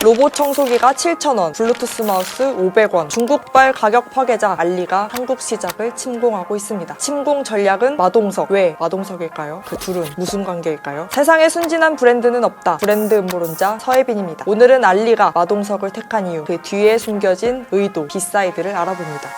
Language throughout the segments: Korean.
로봇 청소기가 7,000원, 블루투스 마우스 500원, 중국발 가격 파괴자 알리가 한국 시장을 침공하고 있습니다. 침공 전략은 마동석. 왜 마동석일까요? 그 둘은 무슨 관계일까요? 세상에 순진한 브랜드는 없다. 브랜드 음모론자 서혜빈입니다. 오늘은 알리가 마동석을 택한 이유, 그 뒤에 숨겨진 의도, 비사이드를 알아봅니다.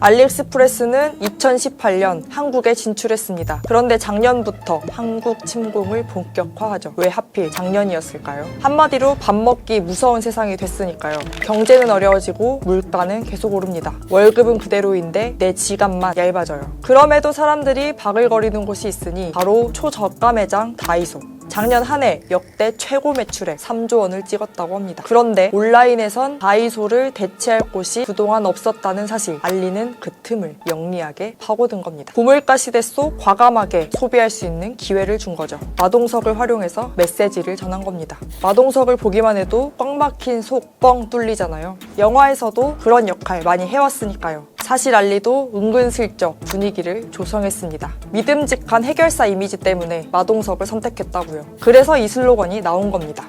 알리익스프레스는 2018년 한국에 진출했습니다. 그런데 작년부터 한국 침공을 본격화하죠. 왜 하필 작년이었을까요? 한마디로 밥 먹기 무서운 세상이 됐으니까요. 경제는 어려워지고 물가는 계속 오릅니다. 월급은 그대로인데 내 지갑만 얇아져요. 그럼에도 사람들이 바글거리는 곳이 있으니 바로 초저가 매장 다이소. 작년 한 해 역대 최고 매출액 3조 원을 찍었다고 합니다. 그런데 온라인에선 다이소를 대체할 곳이 그동안 없었다는 사실, 알리는 그 틈을 영리하게 파고든 겁니다. 고물가 시대 속 과감하게 소비할 수 있는 기회를 준 거죠. 마동석을 활용해서 메시지를 전한 겁니다. 마동석을 보기만 해도 꽉 막힌 속 뻥 뚫리잖아요. 영화에서도 그런 역할 많이 해왔으니까요. 사실 알리도 은근슬쩍 분위기를 조성했습니다. 믿음직한 해결사 이미지 때문에 마동석을 선택했다고요. 그래서 이 슬로건이 나온 겁니다.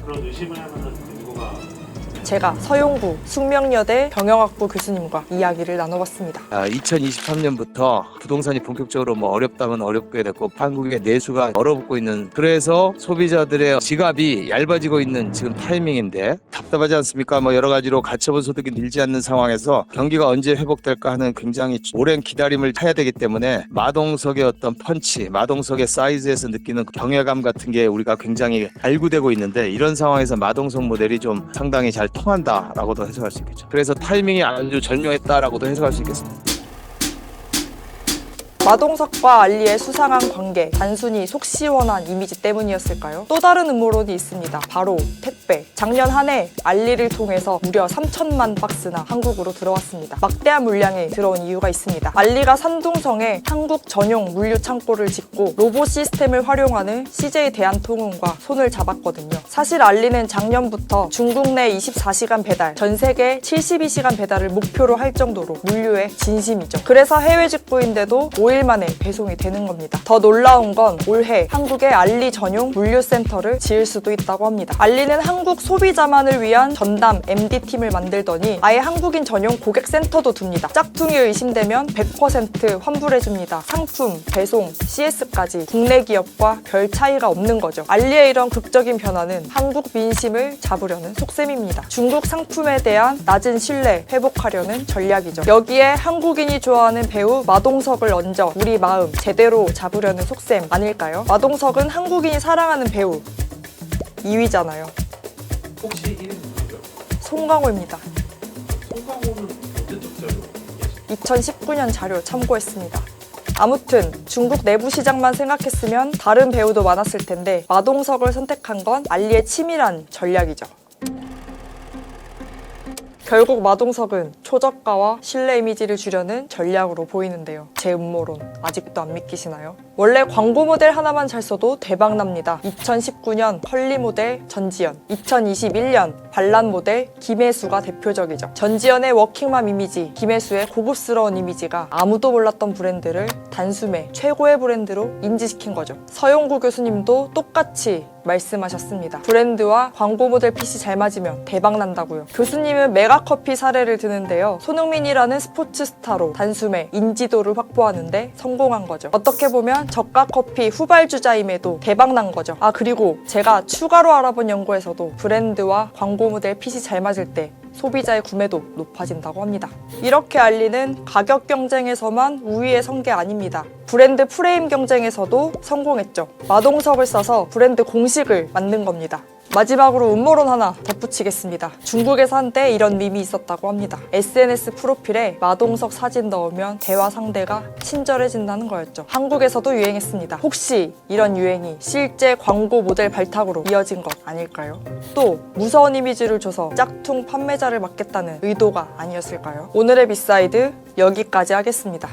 그런 의심을 하면은 이유가 제가 서용구 숙명여대 경영학부 교수님과 이야기를 나눠봤습니다. 2023년부터 부동산이 본격적으로 어렵다면 어렵게 됐고 한국의 내수가 얼어붙고 있는, 그래서 소비자들의 지갑이 얇아지고 있는 지금 타이밍인데 답답하지 않습니까? 여러 가지로 가처분 소득이 늘지 않는 상황에서 경기가 언제 회복될까 하는 굉장히 오랜 기다림을 해야 되기 때문에 마동석의 어떤 펀치, 마동석의 사이즈에서 느끼는 경외감 같은 게 우리가 굉장히 발구되고 있는데, 이런 상황에서 마동석 모델이 좀 상당히 잘 통한다라고도 해석할 수 있겠죠. 그래서 타이밍이 아주 절묘했다라고도 해석할 수 있겠습니다. 마동석과 알리의 수상한 관계, 단순히 속 시원한 이미지 때문이었을까요? 또 다른 음모론이 있습니다. 바로 택배. 작년 한 해 알리를 통해서 무려 3천만 박스나 한국으로 들어왔습니다. 막대한 물량이 들어온 이유가 있습니다. 알리가 산둥성에 한국 전용 물류 창고를 짓고 로봇 시스템을 활용하는 CJ 대한통운과 손을 잡았거든요. 사실 알리는 작년부터 중국 내 24시간 배달, 전 세계 72시간 배달을 목표로 할 정도로 물류에 진심이죠. 그래서 해외 직구인데도 5일 만에 배송이 되는 겁니다. 더 놀라운 건 올해 한국에 알리 전용 물류센터를 지을 수도 있다고 합니다. 알리는 한국 소비자만을 위한 전담 MD팀을 만들더니 아예 한국인 전용 고객센터도 둡니다. 짝퉁이 의심되면 100% 환불해줍니다. 상품, 배송, CS까지 국내 기업과 별 차이가 없는 거죠. 알리의 이런 극적인 변화는 한국 민심을 잡으려는 속셈입니다. 중국 상품에 대한 낮은 신뢰 회복하려는 전략이죠. 여기에 한국인이 좋아하는 배우 마동석을 얹어 우리 마음 제대로 잡으려는 속셈 아닐까요? 마동석은 한국인이 사랑하는 배우 2위잖아요. 혹시 1위 누구죠? 송강호입니다. 송강호는 언제적 자료? 2019년 자료 참고했습니다. 아무튼 중국 내부 시장만 생각했으면 다른 배우도 많았을 텐데 마동석을 선택한 건 알리의 치밀한 전략이죠. 결국 마동석은 초저가와 신뢰 이미지를 주려는 전략으로 보이는데요. 제 음모론 아직도 안 믿기시나요? 원래 광고 모델 하나만 잘 써도 대박 납니다. 2019년 컬리 모델 전지현, 2021년 반란 모델 김혜수가 대표적이죠. 전지현의 워킹맘 이미지, 김혜수의 고급스러운 이미지가 아무도 몰랐던 브랜드를 단숨에 최고의 브랜드로 인지시킨 거죠. 서용구 교수님도 똑같이 말씀하셨습니다. 브랜드와 광고 모델 핏이 잘 맞으면 대박 난다고요. 교수님은 메가커피 사례를 드는데요. 손흥민이라는 스포츠 스타로 단숨에 인지도를 확보하는데 성공한 거죠. 어떻게 보면 저가 커피 후발주자임에도 대박 난 거죠. 그리고 제가 추가로 알아본 연구에서도 브랜드와 광고 모델 핏이 잘 맞을 때 소비자의 구매도 높아진다고 합니다. 이렇게 알리는 가격 경쟁에서만 우위에 선 게 아닙니다. 브랜드 프레임 경쟁에서도 성공했죠. 마동석을 써서 브랜드 공식을 만든 겁니다. 마지막으로 음모론 하나 덧붙이겠습니다. 중국에서 한때 이런 밈이 있었다고 합니다. SNS 프로필에 마동석 사진 넣으면 대화 상대가 친절해진다는 거였죠. 한국에서도 유행했습니다. 혹시 이런 유행이 실제 광고 모델 발탁으로 이어진 것 아닐까요? 또 무서운 이미지를 줘서 짝퉁 판매자를 막겠다는 의도가 아니었을까요? 오늘의 비사이드 여기까지 하겠습니다.